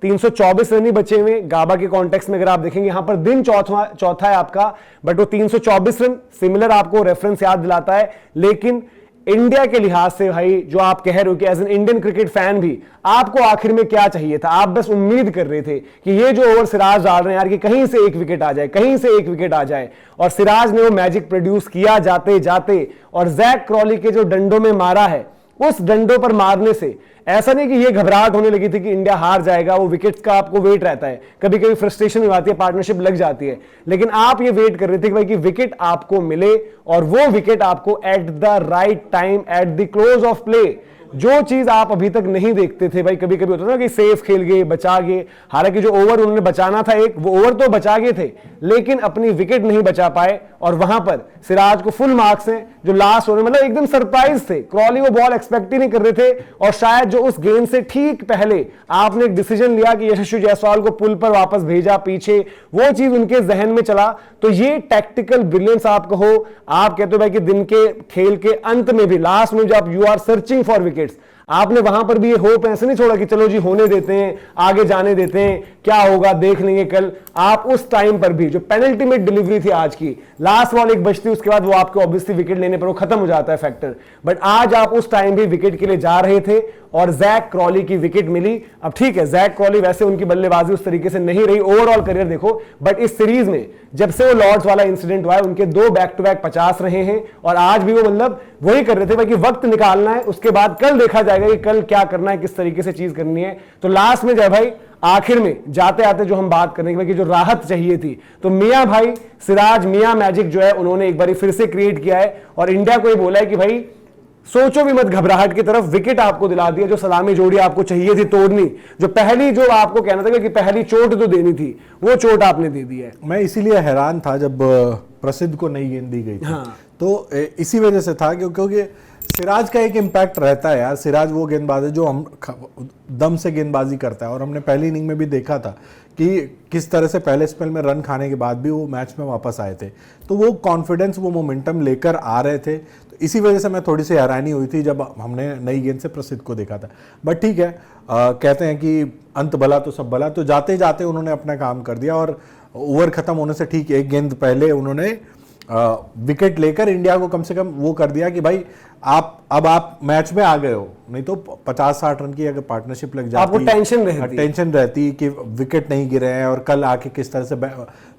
324 run ही बचे हुए गाबा के कॉन्टेक्स्ट में। अगर आप देखेंगे यहां पर दिन चौथा है आपका, बट वो 324 रन सिमिलर आपको रेफरेंस याद दिलाता है। लेकिन इंडिया के लिहाज से भाई जो आप कह रहे हो कि as an Indian cricket fan भी आपको आखिर में क्या चाहिए था? आप बस उम्मीद कर रहे थे कि ये जो ओवर सिराज डाल रहे हैं यार कि कहीं से एक विकेट आ जाए, कहीं से एक विकेट आ जाए, और सिराज ने वो मैजिक प्रोड्यूस किया जाते जाते। और जैक क्रॉली के जो डंडों में मारा है, उस डंडों पर मारने से ऐसा नहीं कि ये घबराहट होने लगी थी कि इंडिया हार जाएगा, वो विकेट्स का आपको वेट रहता है, कभी कभी फ्रस्ट्रेशन हो जाती है, पार्टनरशिप लग जाती है, लेकिन आप ये वेट कर रहे थे कि भाई कि विकेट आपको मिले, और वो विकेट आपको at the right time, at the close of play, जो चीज आप अभी तक नहीं देखते थे। भाई कभी कभी होता था ना कि सेफ खेल गए, बचा गए, हालांकि जो ओवर उन्होंने बचाना था एक, वो ओवर तो बचा गए थे, लेकिन अपनी विकेट नहीं बचा पाए, और वहां पर सिराज को फुल मार्क्स हैं जो लास्ट ओवर, मतलब एकदम सरप्राइज थे। क्रॉली वो बॉल एक्सपेक्ट ही नहीं कर रहे थे, और शायद जो उस गेंद से ठीक पहले आपने एक डिसीजन लिया कि यशस्वी जायसवाल को पुल पर वापस भेजा पीछे, वो चीज उनके जहन में चला। तो ये टैक्टिकल ब्रिलियंस आप कहो, आप कहते हो भाई कि दिन के खेल के अंत में भी, लास्ट में जब you are searching for wickets, आपने वहां पर भी ये होप ऐसे नहीं छोड़ा कि चलो जी होने देते हैं, आगे जाने देते हैं, क्या होगा देख लेंगे कल। आप उस टाइम पर भी जो पेनल्टीमेट डिलीवरी थी आज की, लास्ट बॉल एक बचती, उसके बाद वो आपको ऑब्वियसली विकेट लेने पर वो खत्म हो जाता है फैक्टर, बट आज आप उस टाइम भी विकेट के लिए जा रहे थे और जैक क्रॉली की विकेट मिली। अब ठीक है, जैक क्रॉली वैसे उनकी बल्लेबाजी उस तरीके से नहीं रही, ओवरऑल करियर देखो, बट इस सीरीज में जब से वो लॉर्ड्स वाला इंसिडेंट हुआ है, उनके 2 बैक टू बैक 50 रहे हैं, और आज भी वो मतलब वही कर रहे थे भाई कि वक्त निकालना है, उसके बाद कल देखा जाएगा कि कल क्या करना है, किस तरीके से चीज करनी है। तो लास्ट में जब भाई आखिर में जाते आते जो हम बात करेंगे कि जो राहत चाहिए थी, तो मियां भाई सिराज, मियां मैजिक जो है उन्होंने एक बार फिर से क्रिएट किया है, और इंडिया को ये बोला है कि भाई सोचो भी मत, घबराहट की तरफ, विकेट आपको दिला दिया, जो सलामी जोड़ी आपको चाहिए थी तोड़नी, जो पहली जो आपको कहना था कि पहली चोट तो देनी थी, वो चोट आपने दे दी है। मैं इसीलिए हैरान था जब प्रसिद्ध को नई गेंद दी गई थी। हाँ। तो इसी वजह से था क्योंकि सिराज का एक इम्पैक्ट रहता है यार। सिराज वो गेंदबाज है जो हम दम से गेंदबाजी करता है, और हमने पहली इनिंग में भी देखा था कि किस तरह से पहले स्पेल में रन खाने के बाद भी वो मैच में वापस आए थे। तो वो कॉन्फिडेंस, वो मोमेंटम लेकर आ रहे थे। तो इसी वजह से मैं थोड़ी सी हैरानी हुई थी जब हमने नई गेंद से प्रसिद्ध को देखा था। बट ठीक है, कहते हैं कि अंत भला तो सब भला। तो जाते जाते उन्होंने अपना काम कर दिया, और ओवर खत्म होने से ठीक एक गेंद पहले उन्होंने विकेट लेकर इंडिया को कम से कम वो कर दिया कि भाई आप मैच में आ गए हो। नहीं तो 50-60 रन की अगर पार्टनरशिप लग जाती, आपको टेंशन रहती कि विकेट नहीं गिरे हैं, और कल आके किस तरह से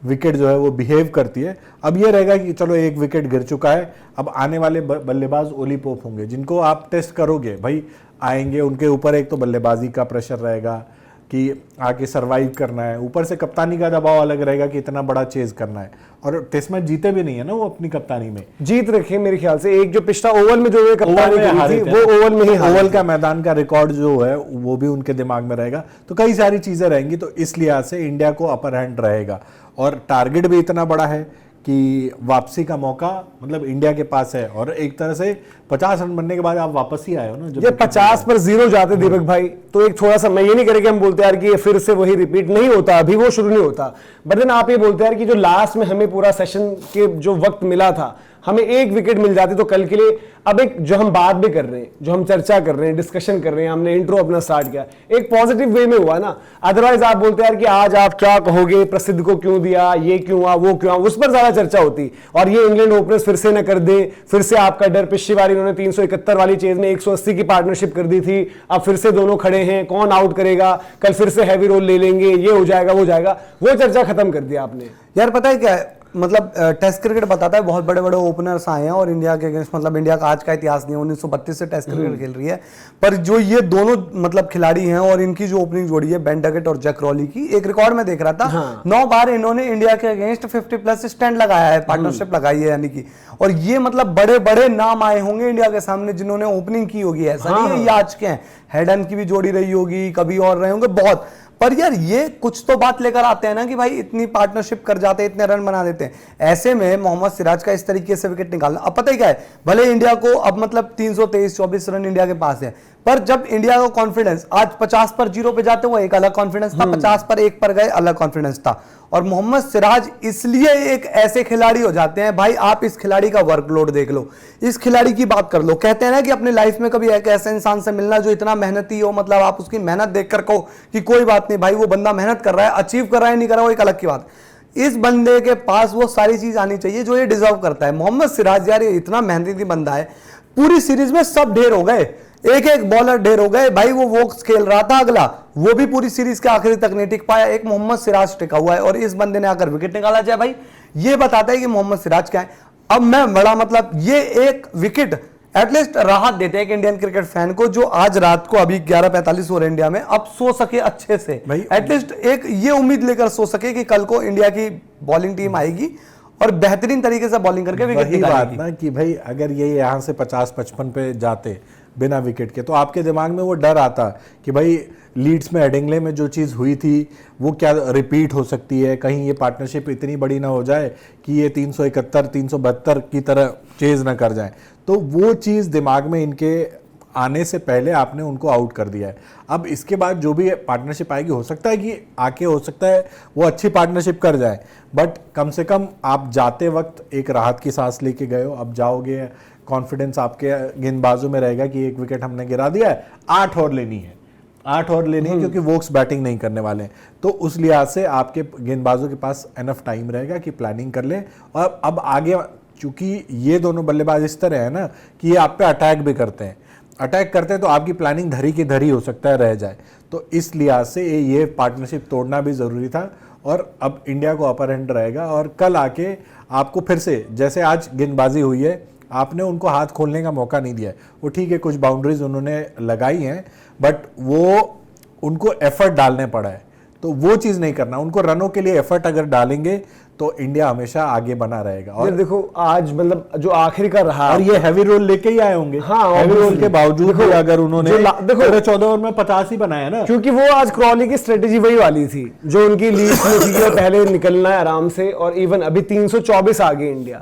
विकेट जो है वो बिहेव करती है। अब ये रहेगा कि चलो एक विकेट गिर चुका है, अब आने वाले बल्लेबाज ओली पोप होंगे जिनको आप टेस्ट करोगे। भाई आएंगे, उनके ऊपर एक तो बल्लेबाजी का प्रेशर रहेगा कि आके सरवाइव करना है, ऊपर से कप्तानी का दबाव अलग रहेगा कि इतना बड़ा चेज करना है, और टेस्ट मैच जीते भी नहीं है ना वो अपनी कप्तानी में। जीत रखे मेरे ख्याल से, एक जो पिछला ओवल में जो कप्तानी हारे थी, वो ओवल में ही, ओवल का मैदान का रिकॉर्ड जो है वो भी उनके दिमाग में रहेगा। तो कई सारी चीजें रहेंगी, तो इस लिहाज से इंडिया को अपर हैंड रहेगा, और टारगेट भी इतना बड़ा है कि वापसी का मौका मतलब इंडिया के पास है। और एक तरह से 50 रन बनने के बाद आप वापस ही आए हो ना, जब ये 50 पर 0 जाते दीपक भाई, तो एक थोड़ा सा, मैं ये नहीं करें कि हम बोलते यार कि ये फिर से वही रिपीट नहीं होता, अभी वो शुरू नहीं होता, बट देन आप ये बोलते यार कि जो लास्ट में हमें पूरा सेशन के जो वक्त मिला था, हमें एक विकेट मिल जाती तो कल के लिए, अब एक जो हम बात भी कर रहे हैं, जो हम चर्चा कर रहे हैं, डिस्कशन कर रहे हैं, हमने इंट्रो अपना स्टार्ट किया, एक पॉजिटिव वे में हुआ ना। अदरवाइज आप बोलते यार कि आज आप क्या कहोगे, प्रसिद्ध को क्यों दिया, ये क्यों हुआ, वो क्यों हुआ, उस पर ज्यादा चर्चा होती, और ये इंग्लैंड ओपनर्स फिर से न कर दे, फिर से आपका डर, पिछली बार इन्होंने 371 वाली चेज में 180 की पार्टनरशिप कर दी थी, अब फिर से दोनों खड़े हैं, कौन आउट करेगा, कल फिर से हैवी रोल ले लेंगे, ये हो जाएगा, वो जाएगा, वो चर्चा खत्म कर दिया आपने। यार पता है क्या है, मतलब टेस्ट क्रिकेट बताता है, बहुत बड़े बड़े ओपनर्स आए हैं और इंडिया के अगेंस्ट, मतलब इंडिया का आज का इतिहास नहीं है, 1932 से टेस्ट क्रिकेट खेल रही है, पर जो ये दोनों मतलब खिलाड़ी हैं और इनकी जो ओपनिंग जोड़ी है बेन डगेट और जैक क्रॉली की, एक रिकॉर्ड में देख रहा था। हाँ। 9 बार इन्होंने इंडिया के अगेंस्ट 50+ स्टैंड लगाया है, पार्टनरशिप लगाई है यानी कि, और ये मतलब बड़े बड़े नाम आए होंगे इंडिया के सामने जिन्होंने ओपनिंग की होगी, ऐसा नहीं है ये आज के हैं, हेडन की भी जोड़ी रही होगी, कभी और रहे होंगे बहुत, पर यार ये कुछ तो बात लेकर आते हैं ना कि भाई इतनी पार्टनरशिप कर जाते हैं, इतने रन बना देते हैं, ऐसे में मोहम्मद सिराज का इस तरीके से विकेट निकालना, अब पता ही क्या है, भले इंडिया को अब मतलब 323-24 रन इंडिया के पास है, पर जब इंडिया का कॉन्फिडेंस आज 50 पर 0 पे जाते हुए एक अलग कॉन्फिडेंस था, 50 पर 1 पर गए अलग कॉन्फिडेंस था। और मोहम्मद सिराज इसलिए एक ऐसे खिलाड़ी हो जाते हैं भाई, आप इस खिलाड़ी का वर्कलोड देख लो, इस खिलाड़ी की बात कर लो। कहते हैं ना कि अपने लाइफ में कभी एक ऐसे इंसान से मिलना जो इतना मेहनती हो, मतलब आप उसकी मेहनत देखकर कहो कि कोई बात नहीं भाई वो बंदा मेहनत कर रहा है, अचीव कर रहा है नहीं कर रहा है वो एक अलग की बात। इस बंदे के पास वो सारी चीज आनी चाहिए जो ये डिजर्व करता है। मोहम्मद सिराज यार ये इतना मेहनती बंदा है, पूरी सीरीज में सब ढेर हो गए, एक एक बॉलर ढेर हो गए भाई। वो वोक्स खेल रहा था अगला, वो भी पूरी सीरीज के आखिरी तक नहीं टिक पाया, एक मोहम्मद सिराज टिका हुआ है और इस बंदे ने आकर विकेट निकाला जाए भाई, ये बताता है कि मोहम्मद सिराज क्या है। अब मैं बड़ा मतलब ये एक विकेट एटलीस्ट राहत देते हैं एक इंडियन क्रिकेट फैन को, जो आज रात को अभी 11:45 हो रहे इंडिया में, अब सो सके अच्छे से भाई एटलीस्ट एक ये उम्मीद लेकर सो सके कि कल को इंडिया की बॉलिंग टीम आएगी और बेहतरीन तरीके से बॉलिंग करके विकेट निकालेगी। ना कि भाई अगर ये यहाँ से 50-55 पे जाते बिना विकेट के, तो आपके दिमाग में वो डर आता कि भाई लीड्स में हेडिंगले में जो चीज़ हुई थी वो क्या रिपीट हो सकती है, कहीं ये पार्टनरशिप इतनी बड़ी ना हो जाए कि ये 371 372 की तरह चेज ना कर जाए। तो वो चीज़ दिमाग में इनके आने से पहले आपने उनको आउट कर दिया है। अब इसके बाद जो भी पार्टनरशिप आएगी, हो सकता है कि आके हो सकता है वो अच्छी पार्टनरशिप कर जाए, बट कम से कम आप जाते वक्त एक राहत की सांस लेके गए हो। अब जाओगे कॉन्फिडेंस आपके गेंदबाजों में रहेगा कि एक विकेट हमने गिरा दिया है, 8 और लेनी है, 8 और लेनी है, क्योंकि वोक्स बैटिंग नहीं करने वाले हैं। तो उस लिहाज से आपके गेंदबाजों के पास एनफ टाइम रहेगा कि प्लानिंग कर ले। और अब आगे चूंकि ये दोनों बल्लेबाज इस तरह है ना कि ये आप पे अटैक भी करते हैं, अटैक करते हैं तो आपकी प्लानिंग धरी की धरी हो सकता है रह जाए। तो इस लिहाज से ये पार्टनरशिप तोड़ना भी ज़रूरी था और अब इंडिया को अपर हैंड रहेगा। और कल आके आपको फिर से जैसे आज गेंदबाजी हुई है, आपने उनको हाथ खोलने का मौका नहीं दिया। वो ठीक है कुछ बाउंड्रीज उन्होंने लगाई हैं, बट वो उनको एफर्ट डालने पड़ा है, तो वो चीज़ नहीं करना। उनको रनों के लिए एफर्ट अगर डालेंगे तो इंडिया हमेशा आगे बना रहेगा। और देखो आज मतलब जो आखिरी का रहा, और ये हैवी रोल लेके ही आए होंगे। हाँ, हैवी रोल के बावजूद भी अगर उन्होंने देखो 14 ओवर में 50 ही बनाया ना, क्योंकि वो आज क्रॉली की स्ट्रेटेजी वही वाली थी जो उनकी लीड में थी, और पहले निकलना है आराम से। और इवन अभी 324 आ गई इंडिया,